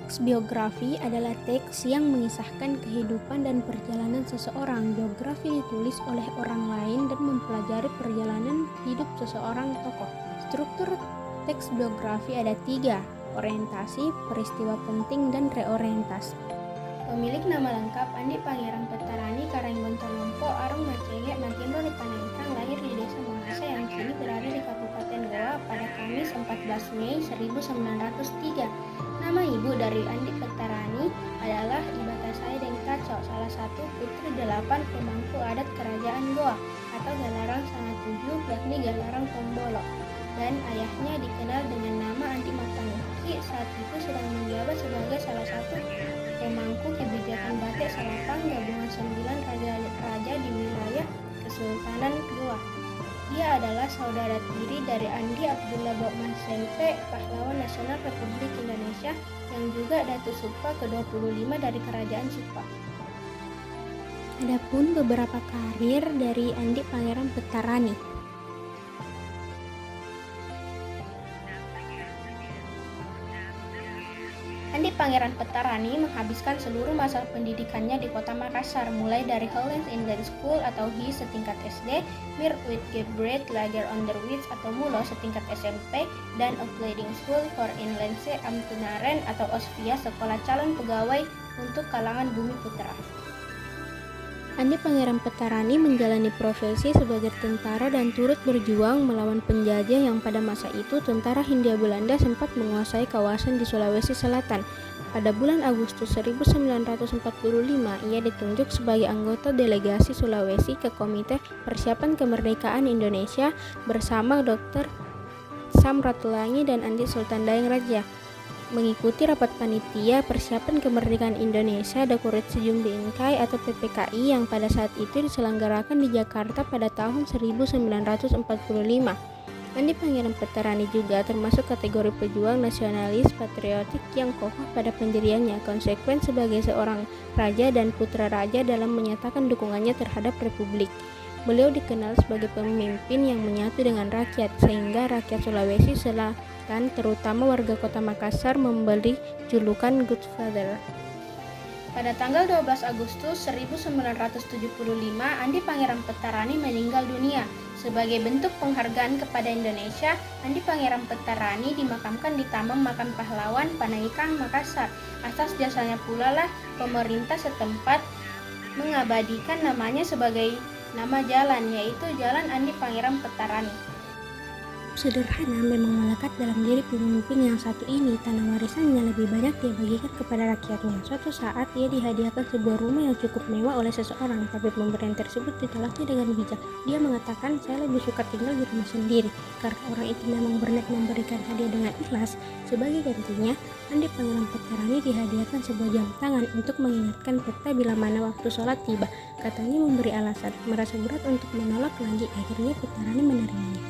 Teks biografi adalah teks yang mengisahkan kehidupan dan perjalanan seseorang. Biografi ditulis oleh orang lain dan mempelajari perjalanan hidup seseorang tokoh. Struktur teks biografi ada 3, orientasi, peristiwa penting, dan reorientasi. Pemilik nama lengkap Andi Pangeran Petarani Karanggontalompo Arung Macenge Matindo di Panengkang, lahir di Desa Mangasa yang kini berada di Kabupaten Goa pada Kamis 14 Mei 1903. Nama ibu dari Andi Petarani adalah Ibatasari Deng Taco, salah satu putri 8 pemangku adat Kerajaan Goa atau Galarang Sangat 7, yakni Galarang Tombolo. Dan ayahnya dikenal dengan nama Andi Mataniki, saat itu sedang menjabat sebagai salah satu pemangku kebijakan Batek Selapang gabungan 9 raja di wilayah Kesultanan Goa. Ia adalah saudara tiri dari Andi Abdullah Bokman Sempe, pahlawan nasional Republik Indonesia yang juga Datu Supa ke-25 dari Kerajaan Supa. Adapun beberapa karir dari Andi Pangeran Petarani. Andi Pangeran Petarani menghabiskan seluruh masa pendidikannya di kota Makassar, mulai dari Hollands Inland School atau HI setingkat SD, Meertwitgebreed Lager Onderwijs atau MULO setingkat SMP, dan Opleiding School for Inlandse Ambtenaren atau OSVIA, sekolah calon pegawai untuk kalangan bumi putra. Andi Pangeran Petarani menjalani profesi sebagai tentara dan turut berjuang melawan penjajah yang pada masa itu tentara Hindia Belanda sempat menguasai kawasan di Sulawesi Selatan. Pada bulan Agustus 1945, ia ditunjuk sebagai anggota delegasi Sulawesi ke Komite Persiapan Kemerdekaan Indonesia bersama Dr. Sam Ratulangi dan Andi Sultan Daeng Raja. Mengikuti rapat panitia persiapan kemerdekaan Indonesia Dakurit Sejum Bingkai atau PPKI yang pada saat itu diselenggarakan di Jakarta pada tahun 1945. Andi Pangeran Petarani juga termasuk kategori pejuang nasionalis patriotik yang kokoh pada pendiriannya, konsekuen sebagai seorang raja dan putra raja dalam menyatakan dukungannya terhadap republik. Beliau dikenal sebagai pemimpin yang menyatu dengan rakyat, sehingga rakyat Sulawesi Selatan, terutama warga kota Makassar, memberi julukan Good Father. Pada tanggal 12 Agustus 1975, Andi Pangeran Petarani meninggal dunia. Sebagai bentuk penghargaan kepada Indonesia, Andi Pangeran Petarani dimakamkan di Taman Makam Pahlawan Panengkang, Makassar. Atas jasanya pula lah pemerintah setempat mengabadikan namanya sebagai nama jalan, yaitu Jalan Andi Pangeran Petarani. Sederhana memang melekat dalam diri pemimpin yang satu ini. Tanah warisannya lebih banyak dia bagikan kepada rakyatnya. Suatu saat ia dihadiahkan sebuah rumah yang cukup mewah oleh seseorang, tapi pemberian tersebut ditolaknya dengan bijak. Dia mengatakan, saya lebih suka tinggal di rumah sendiri. Karena orang itu memang berniat memberikan hadiah dengan ikhlas. Sebagai gantinya, Andi Pangeran Petarani dihadiahkan sebuah jam tangan untuk mengingatkan peta bila mana waktu sholat tiba. Katanya memberi alasan, merasa berat untuk menolak lagi. Akhirnya Petarani menerimanya.